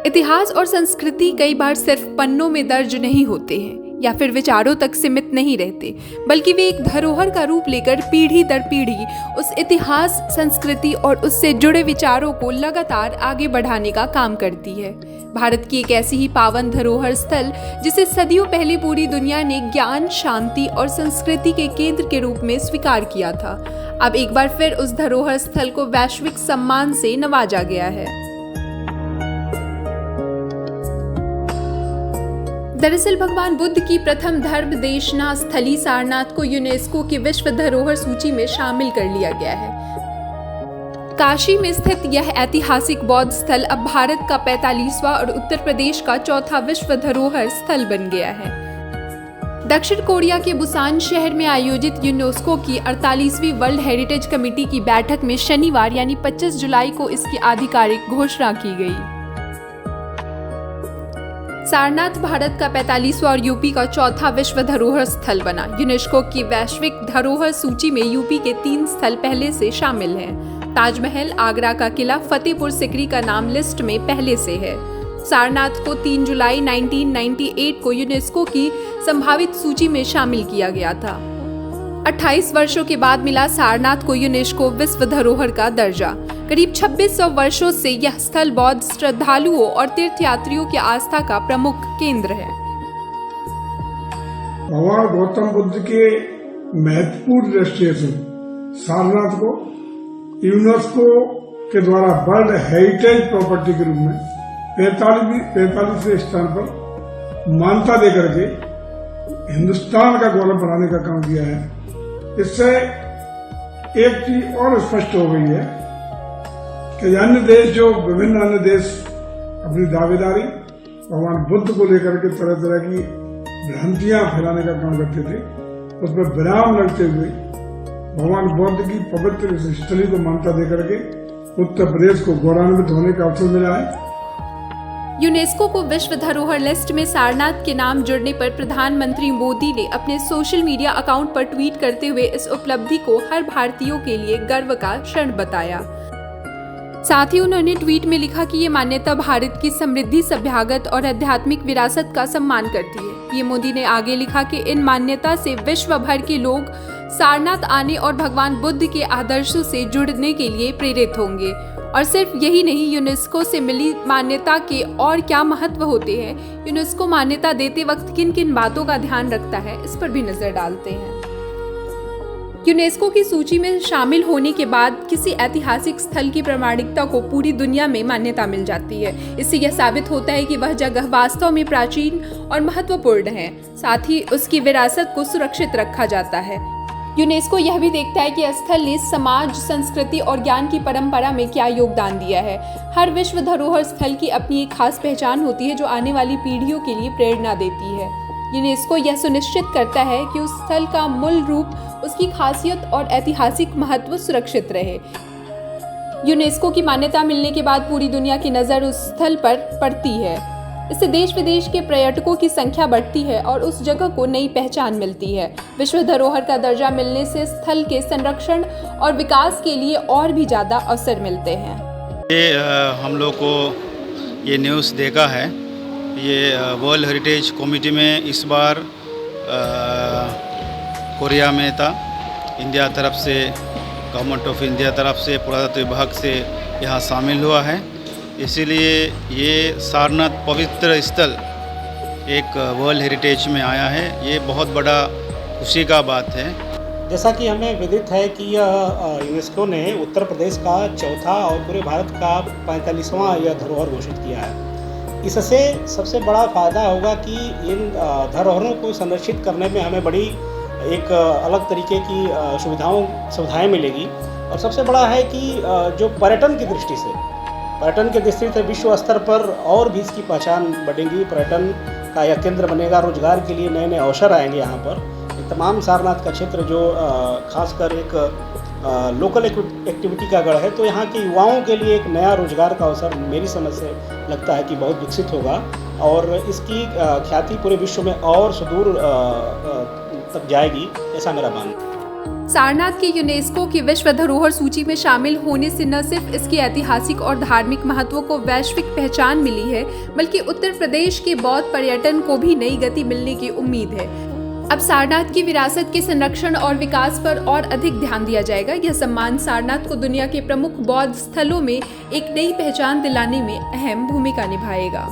इतिहास और संस्कृति कई बार सिर्फ पन्नों में दर्ज नहीं होते हैं या फिर विचारों तक सीमित नहीं रहते, बल्कि वे एक धरोहर का रूप लेकर पीढ़ी दर पीढ़ी उस इतिहास, संस्कृति और उससे जुड़े विचारों को लगातार आगे बढ़ाने का काम करती है। भारत की एक ऐसी ही पावन धरोहर स्थल जिसे सदियों पहले पूरी दुनिया ने ज्ञान, शांति और संस्कृति के केंद्र के रूप में स्वीकार किया था, अब एक बार फिर उस धरोहर स्थल को वैश्विक सम्मान से नवाजा गया है। दरअसल भगवान बुद्ध की प्रथम धर्म देशना स्थली सारनाथ को यूनेस्को की विश्व धरोहर सूची में शामिल कर लिया गया है। काशी में स्थित यह ऐतिहासिक बौद्ध स्थल अब भारत का 45वां और उत्तर प्रदेश का चौथा विश्व धरोहर स्थल बन गया है। दक्षिण कोरिया के बुसान शहर में आयोजित यूनेस्को की 48वीं वर्ल्ड हेरिटेज कमेटी की बैठक में शनिवार यानी 25 जुलाई को इसकी आधिकारिक घोषणा की गई। सारनाथ भारत का 45वां और यूपी का चौथा विश्व धरोहर स्थल बना। यूनेस्को की वैश्विक धरोहर सूची में यूपी के 3 स्थल पहले से शामिल हैं। ताजमहल, आगरा का किला, फतेहपुर सिकरी का नाम लिस्ट में पहले से है। सारनाथ को 3 जुलाई 1998 को यूनेस्को की संभावित सूची में शामिल किया गया था। 28 वर्षों के बाद मिला सारनाथ को यूनेस्को विश्व धरोहर का दर्जा। करीब 2600 वर्षों से यह स्थल बौद्ध श्रद्धालुओं और तीर्थयात्रियों की आस्था का प्रमुख केंद्र है। भगवान गौतम बुद्ध के महत्वपूर्ण डेस्टिनेशन सारनाथ को यूनेस्को के द्वारा वर्ल्ड हेरिटेज प्रॉपर्टी के रूप में 45वें स्थान पर मान्यता देकर के हिंदुस्तान का गौरव बढ़ाने का काम किया है। इससे एक चीज और स्पष्ट हो गई है कि विभिन्न अन्य देश अपनी दावेदारी भगवान बुद्ध को लेकर के तरह तरह की भ्रांतियां फैलाने का काम करते थे, उस पर विराम लगते हुए भगवान बुद्ध की पवित्र स्थली को मान्यता देकर के उत्तर प्रदेश को गौरवान्वित होने का अवसर मिला है। यूनेस्को को विश्व धरोहर लिस्ट में सारनाथ के नाम जुड़ने पर प्रधानमंत्री मोदी ने अपने सोशल मीडिया अकाउंट पर ट्वीट करते हुए इस उपलब्धि को हर भारतीयों के लिए गर्व का क्षण बताया। साथ ही उन्होंने ट्वीट में लिखा कि ये मान्यता भारत की समृद्धि, सभ्यागत और आध्यात्मिक विरासत का सम्मान करती है। पीएम मोदी ने आगे लिखा कि इन मान्यता से विश्व भर के लोग सारनाथ आने और भगवान बुद्ध के आदर्शों से जुड़ने के लिए प्रेरित होंगे। और सिर्फ यही नहीं, यूनेस्को से मिली मान्यता के और क्या महत्व होते हैं, यूनेस्को मान्यता देते वक्त किन किन बातों का ध्यान रखता है, इस पर भी नजर डालते हैं। यूनेस्को की सूची में शामिल होने के बाद किसी ऐतिहासिक स्थल की प्रामाणिकता को पूरी दुनिया में मान्यता मिल जाती है। इससे यह साबित होता है कि वह जगह वास्तव में प्राचीन और महत्वपूर्ण है, साथ ही उसकी विरासत को सुरक्षित रखा जाता है। यूनेस्को यह भी देखता है कि स्थल ने समाज, संस्कृति और ज्ञान की परंपरा में क्या योगदान दिया है। हर विश्व धरोहर स्थल की अपनी एक खास पहचान होती है जो आने वाली पीढ़ियों के लिए प्रेरणा देती है। यूनेस्को यह सुनिश्चित करता है कि उस स्थल का मूल रूप, उसकी खासियत और ऐतिहासिक महत्व सुरक्षित रहे। यूनेस्को की मान्यता मिलने के बाद पूरी दुनिया की नज़र उस स्थल पर पड़ती है। इससे देश विदेश के पर्यटकों की संख्या बढ़ती है और उस जगह को नई पहचान मिलती है। विश्व धरोहर का दर्जा मिलने से स्थल के संरक्षण और विकास के लिए और भी ज़्यादा अवसर मिलते हैं। ये हम लोग को ये न्यूज़ देखा है, ये वर्ल्ड हेरिटेज कमेटी में इस बार कोरिया में था, इंडिया तरफ से, गवर्नमेंट ऑफ इंडिया तरफ से, पुरातत्व विभाग से यहाँ शामिल हुआ है। इसीलिए ये सारनाथ पवित्र स्थल एक वर्ल्ड हेरिटेज में आया है। ये बहुत बड़ा खुशी का बात है। जैसा कि हमें विदित है कि यह यूनेस्को ने उत्तर प्रदेश का चौथा और पूरे भारत का 45वां यह धरोहर घोषित किया है। इससे सबसे बड़ा फ़ायदा होगा कि इन धरोहरों को संरक्षित करने में हमें बड़ी एक अलग तरीके की सुविधाएं मिलेगी। और सबसे बड़ा है कि जो पर्यटन की दृष्टि से विश्व स्तर पर और भी इसकी पहचान बढ़ेगी। पर्यटन का यह केंद्र बनेगा, रोजगार के लिए नए नए अवसर आएंगे यहाँ पर। तमाम सारनाथ का क्षेत्र जो खासकर एक लोकल एक्टिविटी का गढ़ है, तो यहाँ के युवाओं के लिए एक नया रोजगार का अवसर मेरी समझ से लगता है कि बहुत विकसित होगा और इसकी ख्याति पूरे विश्व में और सुदूर तक जाएगी, ऐसा मेरा मानना है। सारनाथ के यूनेस्को की विश्व धरोहर सूची में शामिल होने से न सिर्फ इसकी ऐतिहासिक और धार्मिक महत्व को वैश्विक पहचान मिली है, बल्कि उत्तर प्रदेश के बौद्ध पर्यटन को भी नई गति मिलने की उम्मीद है। अब सारनाथ की विरासत के संरक्षण और विकास पर और अधिक ध्यान दिया जाएगा। यह सम्मान सारनाथ को दुनिया के प्रमुख बौद्ध स्थलों में एक नई पहचान दिलाने में अहम भूमिका निभाएगा।